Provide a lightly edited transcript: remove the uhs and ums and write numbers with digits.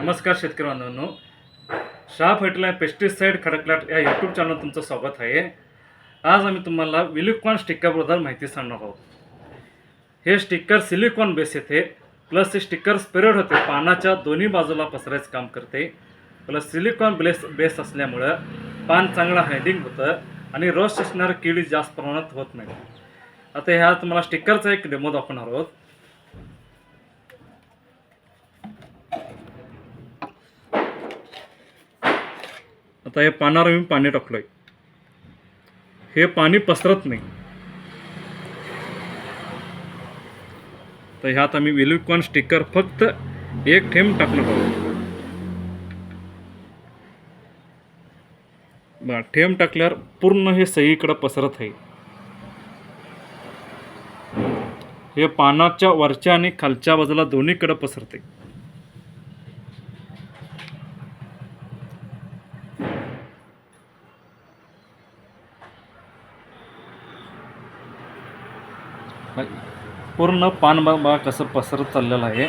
नमस्कार शेतकरी बांधवांनो, शाह फर्टिलायझर पेस्टिसाइड खडकलाट या यूट्यूब चॅनल तुमचं स्वागत आहे. आज आम्ही तुम्हाला विलिकॉन स्टिकरबद्दल माहिती सांगणार आहोत. हे स्टिकर सिलिकॉन बेस येते, प्लस हे स्टिकर स्प्रेड होते, पानाच्या दोन्ही बाजूला पसरायचं काम करते. प्लस सिलिकॉन बेस असल्यामुळं पान चांगलं हायडिंग होतं आणि रस असणारे किडी जास्त प्रमाणात होत नाही. आता ह्या तुम्हाला स्टिकरचा एक डेमो दाखवणार आहोत. आता हे पानावर मी पाणी टाकलोय, हे पाणी पसरत नाही. तर ह्यात आम्ही विलिकॉन स्टिकर फक्त एक थेंब टाकणार आहोत. थेंब टाकल्यावर पूर्ण हे सगळीकडे पसरत आहे. हे पानाच्या वरच्या आणि खालच्या बाजूला दोन्हीकडे पसरते. पूर्ण पान बघा कसं पसरत चाललेलं आहे.